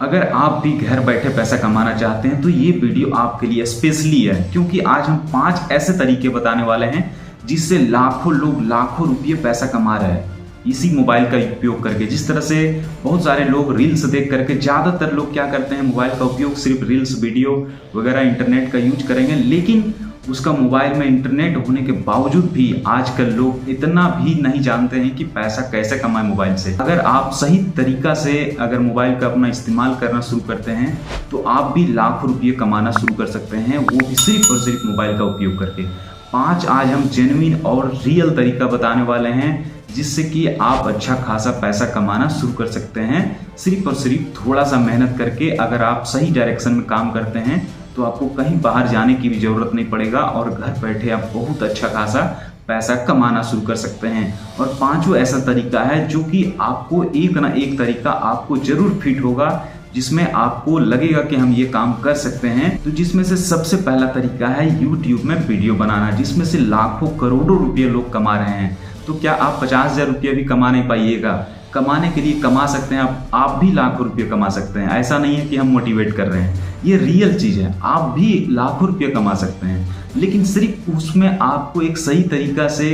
अगर आप भी घर बैठे पैसा कमाना चाहते हैं तो ये वीडियो आपके लिए स्पेशली है, क्योंकि आज हम 5 ऐसे तरीके बताने वाले हैं जिससे लाखों लोग लाखों रुपये पैसा कमा रहे हैं इसी मोबाइल का उपयोग करके। जिस तरह से बहुत सारे लोग रील्स देख करके, ज़्यादातर लोग क्या करते हैं, मोबाइल का उपयोग सिर्फ रील्स वीडियो वगैरह इंटरनेट का यूज करेंगे, लेकिन उसका मोबाइल में इंटरनेट होने के बावजूद भी आजकल लोग इतना भी नहीं जानते हैं कि पैसा कैसे कमाएं मोबाइल से। अगर आप सही तरीका से अगर मोबाइल का अपना इस्तेमाल करना शुरू करते हैं तो आप भी लाखों रुपये कमाना शुरू कर सकते हैं, वो भी सिर्फ और सिर्फ मोबाइल का उपयोग करके। 5 आज हम जेन्युइन और रियल तरीका बताने वाले हैं जिससे कि आप अच्छा खासा पैसा कमाना शुरू कर सकते हैं, सिर्फ और सिर्फ थोड़ा सा मेहनत करके। अगर आप सही डायरेक्शन में काम करते हैं तो आपको कहीं बाहर जाने की भी ज़रूरत नहीं पड़ेगा और घर बैठे आप बहुत अच्छा खासा पैसा कमाना शुरू कर सकते हैं। और 5वां ऐसा तरीका है जो कि आपको एक ना एक तरीका आपको ज़रूर फिट होगा, जिसमें आपको लगेगा कि हम ये काम कर सकते हैं। तो जिसमें से सबसे पहला तरीका है YouTube में वीडियो बनाना, जिसमें से लाखों करोड़ों रुपये लोग कमा रहे हैं। तो क्या आप 50,000 रुपये भी कमा नहीं पाइएगा? कमाने के लिए कमा सकते हैं, आप भी लाखों रुपये कमा सकते हैं। ऐसा नहीं है कि हम मोटिवेट कर रहे हैं, ये रियल चीज़ है। आप भी लाखों रुपये कमा सकते हैं, लेकिन सिर्फ उसमें आपको एक सही तरीका से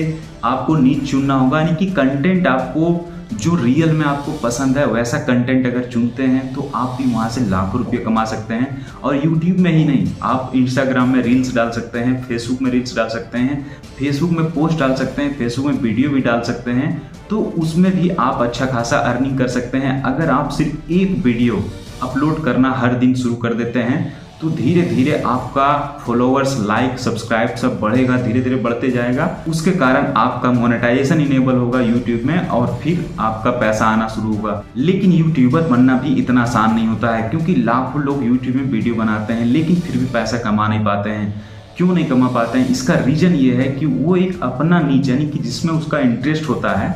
आपको नीच चुनना होगा, यानी कि कंटेंट आपको जो रियल में आपको पसंद है वैसा कंटेंट अगर चुनते हैं तो आप भी वहाँ से लाखों रुपये कमा सकते हैं। और यूट्यूब में ही नहीं, आप इंस्टाग्राम में रील्स डाल सकते हैं, फेसबुक में रील्स डाल सकते हैं, फेसबुक में पोस्ट डाल सकते हैं, फेसबुक में वीडियो भी डाल सकते हैं, तो उसमें भी आप अच्छा खासा अर्निंग कर सकते हैं। अगर आप सिर्फ एक वीडियो अपलोड करना हर दिन शुरू कर देते हैं तो धीरे धीरे आपका फॉलोअर्स, लाइक, सब्सक्राइब सब बढ़ेगा, धीरे धीरे बढ़ते जाएगा। उसके कारण आपका मोनेटाइजेशन इनेबल होगा यूट्यूब में और फिर आपका पैसा आना शुरू होगा। लेकिन यूट्यूबर बनना भी इतना आसान नहीं होता है, क्योंकि लाखों लोग यूट्यूब में वीडियो बनाते हैं लेकिन फिर भी पैसा कमा नहीं पाते हैं। क्यों नहीं कमा पाते हैं? इसका रीज़न ये है कि वो एक अपना नीच, यानी कि जिसमें उसका इंटरेस्ट होता है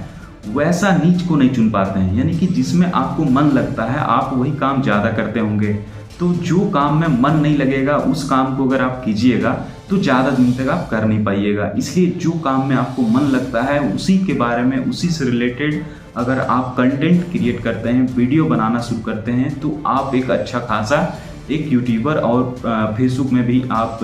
वैसा नीच को नहीं चुन पाते हैं। यानी कि जिसमें आपको मन लगता है आप वही काम ज़्यादा करते होंगे, तो जो काम में मन नहीं लगेगा उस काम को अगर आप कीजिएगा तो ज़्यादा दिन तक आप कर नहीं पाइएगा। इसलिए जो काम में आपको मन लगता है उसी के बारे में, उसी से रिलेटेड अगर आप कंटेंट क्रिएट करते हैं, वीडियो बनाना शुरू करते हैं, तो आप एक अच्छा खासा एक यूट्यूबर और फेसबुक में भी आप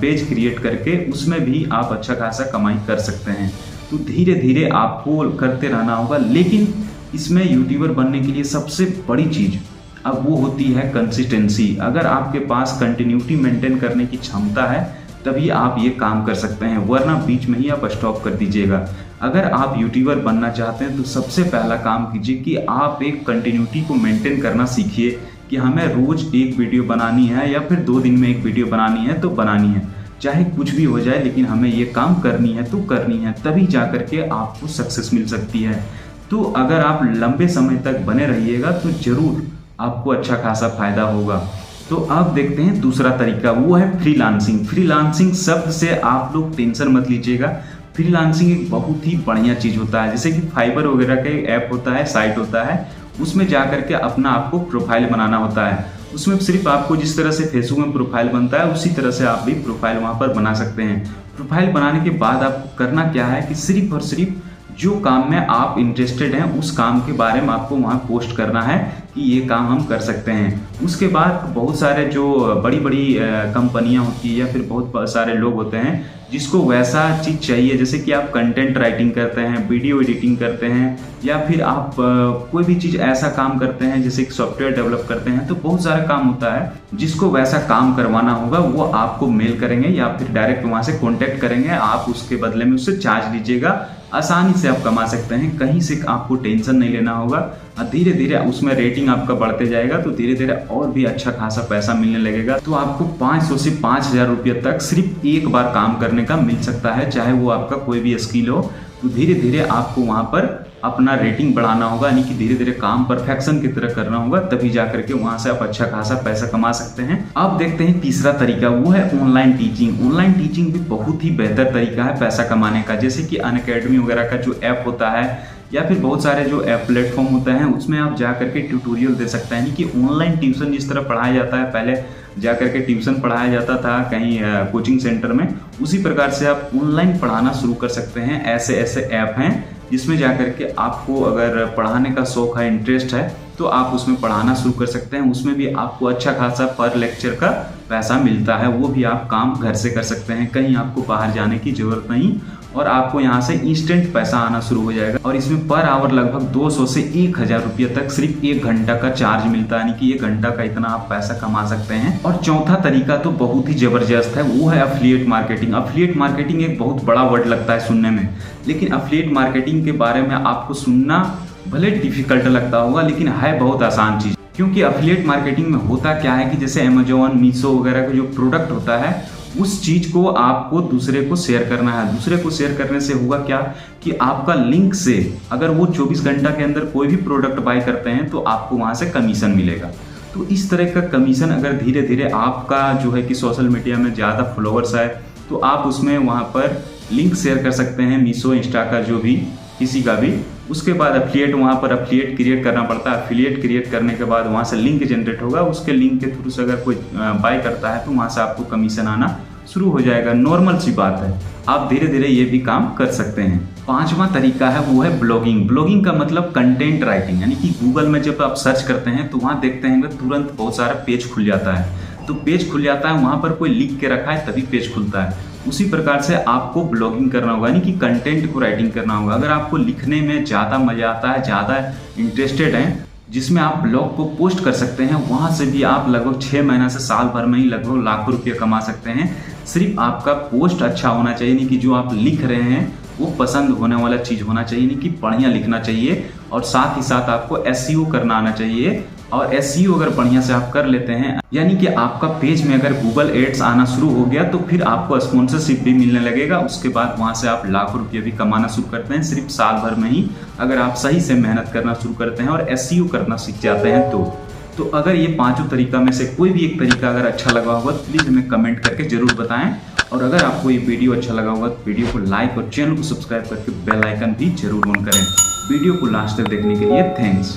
पेज क्रिएट करके उसमें भी आप अच्छा खासा कमाई कर सकते हैं। तो धीरे धीरे आपको करते रहना होगा, लेकिन इसमें यूट्यूबर बनने के लिए सबसे बड़ी चीज़ अब वो होती है कंसिस्टेंसी। अगर आपके पास कंटिन्यूटी मेंटेन करने की क्षमता है तभी आप ये काम कर सकते हैं, वरना बीच में ही आप स्टॉप कर दीजिएगा। अगर आप यूट्यूबर बनना चाहते हैं तो सबसे पहला काम कीजिए कि आप एक कंटिन्यूटी को मेंटेन करना सीखिए कि हमें रोज़ एक वीडियो बनानी है या फिर 2 दिन में एक वीडियो बनानी है तो बनानी है, चाहे कुछ भी हो जाए, लेकिन हमें ये काम करनी है तो करनी है, तभी जा कर के आपको सक्सेस मिल सकती है। तो अगर आप लंबे समय तक बने रहिएगा तो ज़रूर आपको अच्छा खासा फायदा होगा। तो अब देखते हैं दूसरा तरीका, वो है फ्रीलांसिंग। फ्रीलांसिंग शब्द से आप लोग टेंशन मत लीजिएगा। फ्रीलांसिंग एक बहुत ही बढ़िया चीज़ होता है, जैसे कि फाइबर वगैरह का ऐप होता है, साइट होता है, उसमें जा करके अपना आपको प्रोफाइल बनाना होता है। उसमें सिर्फ आपको जिस तरह से फेसबुक में प्रोफाइल बनता है उसी तरह से आप भी प्रोफाइल वहाँ पर बना सकते हैं। प्रोफाइल बनाने के बाद आपको करना क्या है कि सिर्फ और सिर्फ जो काम में आप इंटरेस्टेड हैं उस काम के बारे में आपको वहाँ पोस्ट करना है कि ये काम हम कर सकते हैं। उसके बाद बहुत सारे जो बड़ी बड़ी कंपनियां होती है या फिर बहुत सारे लोग होते हैं जिसको वैसा चीज़ चाहिए, जैसे कि आप कंटेंट राइटिंग करते हैं, वीडियो एडिटिंग करते हैं, या फिर आप कोई भी चीज़ ऐसा काम करते हैं जैसे कि सॉफ्टवेयर डेवलप करते हैं, तो बहुत सारा काम होता है। जिसको वैसा काम करवाना होगा वो आपको मेल करेंगे या फिर डायरेक्ट वहाँ से कॉन्टैक्ट करेंगे, आप उसके बदले में उससे चार्ज लीजिएगा। आसानी से आप कमा सकते हैं, कहीं से आपको टेंशन नहीं लेना होगा। और धीरे धीरे उसमें रेटिंग आपका बढ़ते जाएगा तो धीरे धीरे और भी अच्छा खासा पैसा मिलने लगेगा। तो आपको 500 से 5,000 रुपये तक सिर्फ एक बार काम करने का मिल सकता है, चाहे वो आपका कोई भी स्किल हो। तो धीरे धीरे आपको वहाँ पर अपना रेटिंग बढ़ाना होगा, यानी कि धीरे धीरे काम परफेक्शन की तरह करना होगा, तभी जा करके वहाँ से आप अच्छा खासा पैसा कमा सकते हैं। अब देखते हैं तीसरा तरीका, वो है ऑनलाइन टीचिंग। ऑनलाइन टीचिंग भी बहुत ही बेहतर तरीका है पैसा कमाने का। जैसे कि अनअकैडमी वगैरह का जो ऐप होता है या फिर बहुत सारे जो ऐप प्लेटफॉर्म होते हैं उसमें आप जा करके ट्यूटोरियल दे सकते हैं। यानी कि ऑनलाइन ट्यूशन जिस तरह पढ़ाया जाता है, पहले जा करके ट्यूशन पढ़ाया जाता था कहीं कोचिंग सेंटर में, उसी प्रकार से आप ऑनलाइन पढ़ाना शुरू कर सकते हैं। ऐसे ऐसे ऐप हैं जिसमें जा करके आपको अगर पढ़ाने का शौक है, इंटरेस्ट है, तो आप उसमें पढ़ाना शुरू कर सकते हैं। उसमें भी आपको अच्छा खासा पर लेक्चर का पैसा मिलता है, वो भी आप काम घर से कर सकते हैं, कहीं आपको बाहर जाने की ज़रूरत नहीं और आपको यहाँ से इंस्टेंट पैसा आना शुरू हो जाएगा। और इसमें पर आवर लगभग 200 से 1000 रुपये तक सिर्फ 1 घंटा का चार्ज मिलता है, यानी कि 1 घंटा का इतना आप पैसा कमा सकते हैं। और चौथा तरीका तो बहुत ही ज़बरदस्त है, वो है एफिलिएट मार्केटिंग। एफिलिएट मार्केटिंग एक बहुत बड़ा वर्ड लगता है सुनने में, लेकिन एफिलिएट मार्केटिंग के बारे में आपको सुनना भले डिफिकल्ट लगता होगा, लेकिन है बहुत आसान चीज़। क्योंकि एफिलिएट मार्केटिंग में होता क्या है कि जैसे अमेजोन, मीशो वगैरह का जो प्रोडक्ट होता है उस चीज़ को आपको दूसरे को शेयर करना है। दूसरे को शेयर करने से होगा क्या कि आपका लिंक से अगर वो 24 घंटा के अंदर कोई भी प्रोडक्ट बाय करते हैं तो आपको वहाँ से कमीशन मिलेगा। तो इस तरह का कमीशन अगर धीरे धीरे आपका जो है कि सोशल मीडिया में ज़्यादा फॉलोअर्स है तो आप उसमें वहाँ पर लिंक शेयर कर सकते हैं, मीशो, इंस्टा का जो भी किसी का भी। उसके बाद एफिलिएट, वहाँ पर एफिलिएट क्रिएट करना पड़ता है। एफिलिएट क्रिएट करने के बाद वहाँ से लिंक जनरेट होगा, उसके लिंक के थ्रू से अगर कोई बाय करता है तो वहाँ से आपको कमीशन आना शुरू हो जाएगा। नॉर्मल सी बात है, आप धीरे धीरे ये भी काम कर सकते हैं। 5वां तरीका है वो है ब्लॉगिंग। ब्लॉगिंग का मतलब कंटेंट राइटिंग, यानी कि गूगल में जब आप सर्च करते हैं तो वहाँ देखते हैं तुरंत बहुत सारा पेज खुल जाता है। तो पेज खुल जाता है, वहाँ पर कोई लिख के रखा है तभी पेज खुलता है। उसी प्रकार से आपको ब्लॉगिंग करना होगा, यानी कि कंटेंट को राइटिंग करना होगा। अगर आपको लिखने में ज़्यादा मज़ा आता है, ज़्यादा इंटरेस्टेड हैं, जिसमें आप ब्लॉग को पोस्ट कर सकते हैं, वहाँ से भी आप लगभग 6 महीना से साल भर में ही लगभग लाखों रुपये कमा सकते हैं। सिर्फ आपका पोस्ट अच्छा होना चाहिए, नहीं कि जो आप लिख रहे हैं वो पसंद होने वाला चीज़ होना चाहिए, नहीं कि बढ़िया लिखना चाहिए। और साथ ही साथ आपको एसईओ करना आना चाहिए। और एसईओ अगर बढ़िया से आप कर लेते हैं, यानी कि आपका पेज में अगर गूगल एड्स आना शुरू हो गया तो फिर आपको स्पॉन्सरशिप भी मिलने लगेगा। उसके बाद वहाँ से आप लाखों रुपये भी कमाना शुरू करते हैं सिर्फ साल भर में ही, अगर आप सही से मेहनत करना शुरू करते हैं और एसईओ करना सीख जाते हैं तो अगर ये 5 तरीका में से कोई भी एक तरीका अगर अच्छा लगा होगा तो प्लीज़ हमें कमेंट करके ज़रूर बताएं। और अगर आपको ये वीडियो अच्छा लगा होगा तो वीडियो को लाइक और चैनल को सब्सक्राइब करके बेल आइकन भी जरूर ऑन करें। वीडियो को लास्ट तक देखने के लिए थैंक्स।